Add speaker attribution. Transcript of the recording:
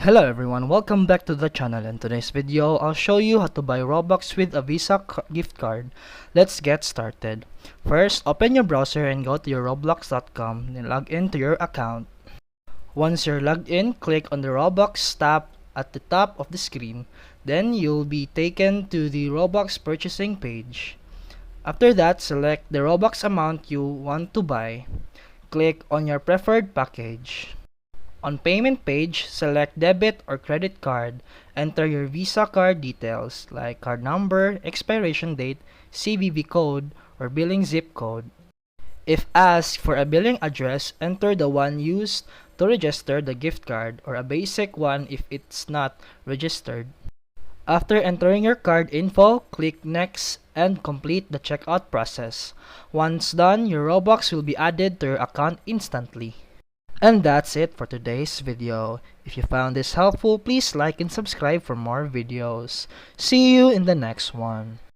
Speaker 1: Hello everyone, welcome back to the channel. In today's video, I'll show you how to buy Robux with a gift card. Let's get started. First, open your browser and go to your roblox.com, then log into your account. Once you're logged in, click on the Robux tab at the top of the screen. Then you'll be taken to the Robux purchasing page. After that, select the Robux amount you want to buy. Click on your preferred package. On payment page, select debit or credit card. Enter your Visa card details like card number, expiration date, CVV code, or billing zip code. If asked for a billing address, enter the one used to register the gift card or a basic one if it's not registered. After entering your card info, click Next and complete the checkout process. Once done, your Robux will be added to your account instantly. And that's it for today's video. If you found this helpful, please like and subscribe for more videos. See you in the next one.